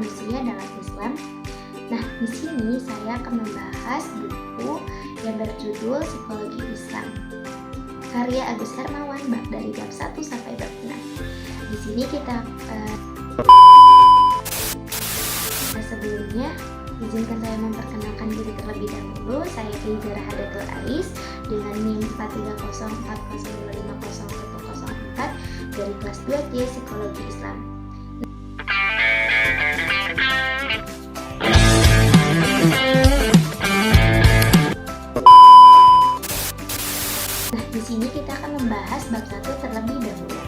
manusia dalam Islam. Nah, di sini saya akan membahas buku yang berjudul Psikologi Islam, karya Agus Hermawan, dari bab 1 sampai bab 6. Di sini kita sebelumnya izinkan saya memperkenalkan diri terlebih dahulu. Saya Faiza Rahadatul Ais dengan NIM 43040500104 dari kelas 2C Psikologi Islam. Nah, di sini kita akan membahas bab 1 terlebih dahulu.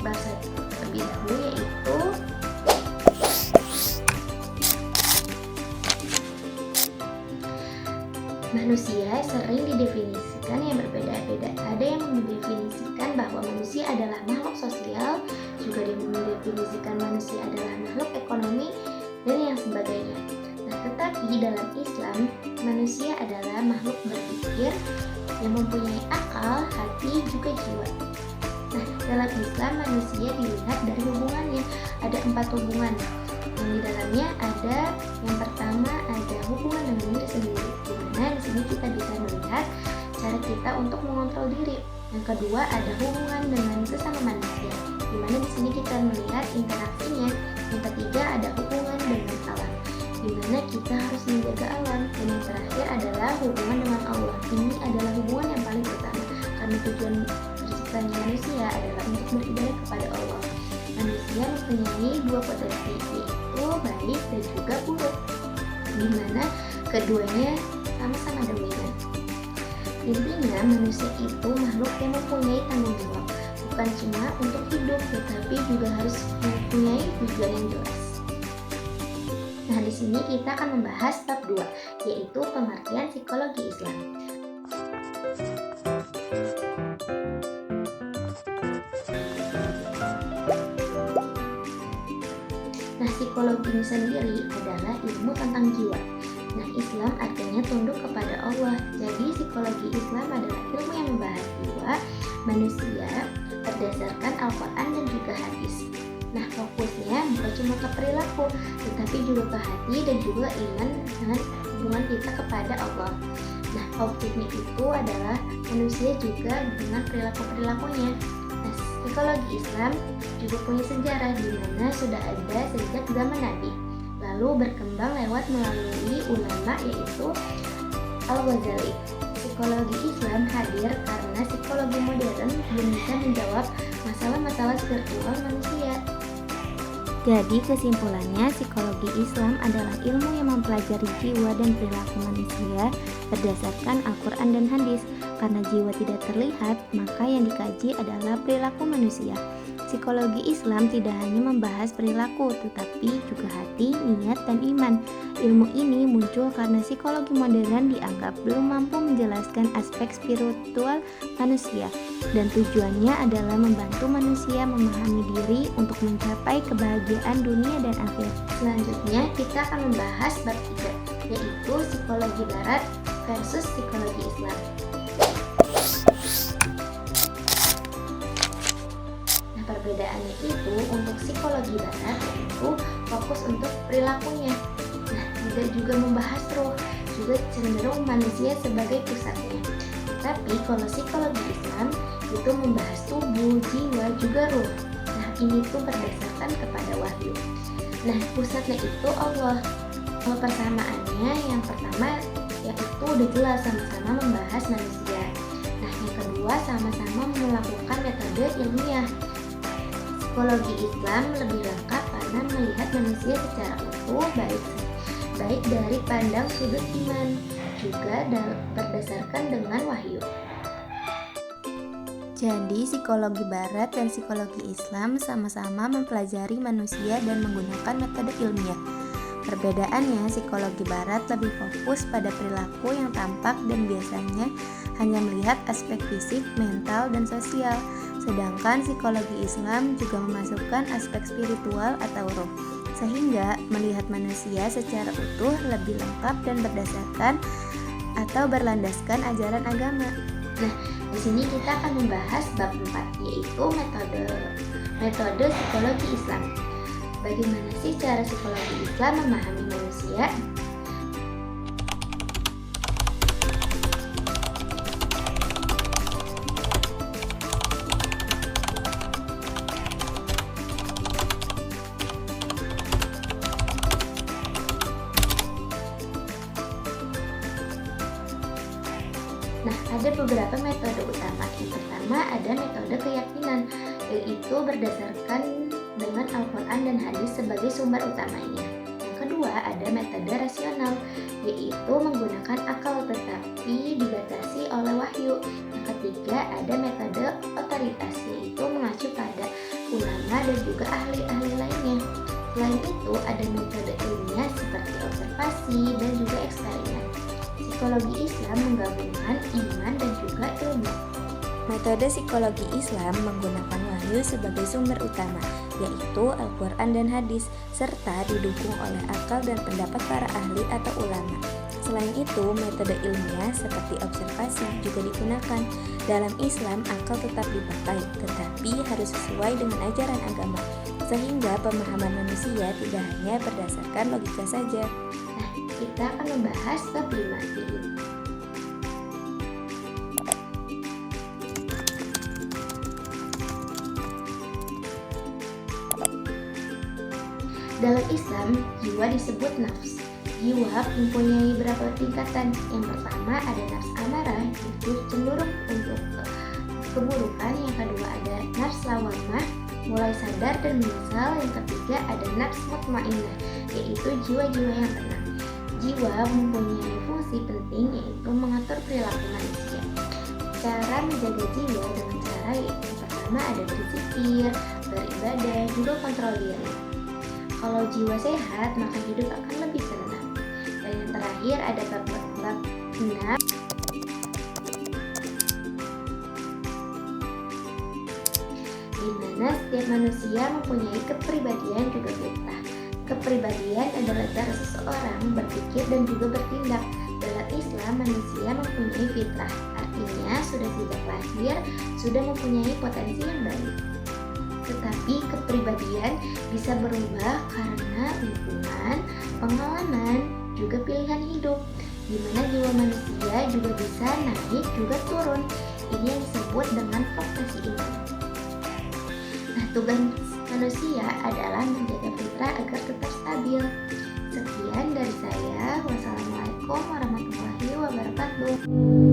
Bab 1 terlebih dahulu yaitu manusia sering didefinisikan yang berbeda-beda. Ada yang mendefinisikan bahwa manusia adalah makhluk sosial, juga ada yang mendefinisikan manusia adalah makhluk ekonomi, dan yang sebagainya. Nah, tetapi dalam Islam, manusia adalah makhluk berpikir yang mempunyai akal, hati, juga jiwa. Nah, dalam Islam manusia dilihat dari hubungannya. Ada 4 hubungan. Yang di dalamnya ada yang pertama ada hubungan dengan diri sendiri, di mana di sini kita bisa melihat cara kita untuk mengontrol diri. Yang kedua ada hubungan dengan sesama manusia, di mana di sini kita melihat interaksinya. Yang ketiga ada hubungan dengan alam, di mana kita harus menjaga alam. Dan yang terakhir adalah hubungan dengan Allah. Ini adalah hubungan yang paling utama, karena tujuan terciptanya manusia adalah untuk beribadah kepada Allah. Manusia mempunyai 2 potensi, yaitu baik dan juga buruk, di mana keduanya sama-sama dominan. Intinya manusia itu makhluk yang mempunyai tanggung jawab, bukan cuma untuk hidup, tetapi juga harus mempunyai tujuan yang jelas. Nah, di sini kita akan membahas bab 2, yaitu pengertian psikologi Islam. Nah, psikologi ini sendiri adalah ilmu tentang jiwa. Nah, Islam artinya tunduk kepada Allah. Jadi, psikologi Islam adalah ilmu yang membahas jiwa manusia berdasarkan Al-Quran dan juga hadis. Nah, fokusnya bukan cuma ke perilaku, tetapi juga ke hati dan juga iman dengan hubungan kita kepada Allah. Nah, objeknya itu adalah manusia juga dengan perilaku-perilakunya. Nah, psikologi Islam juga punya sejarah di mana sudah ada sejak zaman Nabi, lalu berkembang lewat melalui ulama yaitu Al-Ghazali. Psikologi Islam hadir karena psikologi modern belum bisa menjawab masalah-masalah spiritual manusia. Jadi kesimpulannya, psikologi Islam adalah ilmu yang mempelajari jiwa dan perilaku manusia berdasarkan Al-Quran dan hadis. Karena jiwa tidak terlihat, maka yang dikaji adalah perilaku manusia. Psikologi Islam tidak hanya membahas perilaku, tetapi juga hati, niat, dan iman. Ilmu ini muncul karena psikologi modern dianggap belum mampu menjelaskan aspek spiritual manusia, dan tujuannya adalah membantu manusia memahami diri untuk mencapai kebahagiaan dunia dan akhirat. Selanjutnya kita akan membahas bab 3, yaitu psikologi barat versus psikologi Islam. Perbedaannya itu untuk psikologi barat yaitu fokus untuk perilakunya. Nah, tidak juga membahas ruh, juga cenderung manusia sebagai pusatnya. Tapi kalau psikologi Islam itu membahas tubuh, jiwa, juga ruh. Nah, ini tuh berdasarkan kepada wahyu. Nah, pusatnya itu Allah. Kalau persamaannya yang pertama yaitu udah jelas sama-sama membahas manusia. Nah, yang kedua sama-sama melakukan metode ilmiah. Psikologi Islam lebih lengkap karena melihat manusia secara utuh, baik dari pandang sudut iman, juga berdasarkan dengan wahyu. Jadi psikologi barat dan psikologi Islam sama-sama mempelajari manusia dan menggunakan metode ilmiah. Perbedaannya, psikologi barat lebih fokus pada perilaku yang tampak dan biasanya hanya melihat aspek fisik, mental, dan sosial. Sedangkan psikologi Islam juga memasukkan aspek spiritual atau roh, sehingga melihat manusia secara utuh lebih lengkap dan berdasarkan atau berlandaskan ajaran agama. Nah, di sini kita akan membahas bab 4, yaitu metode psikologi Islam. Bagaimana sih cara psikologi Islam memahami manusia? Nah, ada beberapa metode utama. Yang pertama ada metode keyakinan, yaitu berdasarkan dengan Al-Quran dan hadis sebagai sumber utamanya. Yang kedua ada metode rasional, yaitu menggunakan akal tetapi dibatasi oleh wahyu. Yang ketiga ada metode otoritas, yaitu mengacu pada ulama dan juga ahli-ahli lainnya. Selain itu ada metode ilmiah seperti observasi dan juga eksperimen. Psikologi Islam menggabungkan iman dan juga ilmu. Metode psikologi Islam menggunakan wahyu sebagai sumber utama, yaitu Al-Quran dan hadis, serta didukung oleh akal dan pendapat para ahli atau ulama. Selain itu, metode ilmiah seperti observasi juga digunakan. Dalam Islam, akal tetap dipakai, tetapi harus sesuai dengan ajaran agama, sehingga pemahaman manusia tidak hanya berdasarkan logika saja. Nah, kita akan membahas bab 5 ini. Dalam Islam, jiwa disebut nafs. Jiwa mempunyai beberapa tingkatan. Yang pertama ada nafs amarah, itu cenderung untuk keburukan. Yang kedua ada nafs lawamah, mulai sadar dan menyesal. Yang ketiga ada nafs mutmainnah, yaitu jiwa-jiwa yang tenang. Jiwa mempunyai fungsi penting, yaitu mengatur perilaku manusia. Cara menjaga jiwa dengan cara yang pertama ada berzikir, beribadah, juga kontrol diri. Kalau jiwa sehat, maka hidup akan lebih tenang. Dan yang terakhir ada bab 6, di mana setiap manusia mempunyai kepribadian juga fitrah. Kepribadian adalah cara seseorang berpikir dan juga bertindak. Dalam Islam, manusia mempunyai fitrah, artinya sudah sejak lahir sudah mempunyai potensi yang baik. Tetapi kepribadian bisa berubah karena lingkungan, pengalaman, juga pilihan hidup, di mana jiwa manusia juga bisa naik juga turun. Ini yang disebut dengan fluktuasi iman. Nah, tugas manusia adalah menjaga fitrah agar tetap stabil. Sekian dari saya. Wassalamualaikum warahmatullahi wabarakatuh.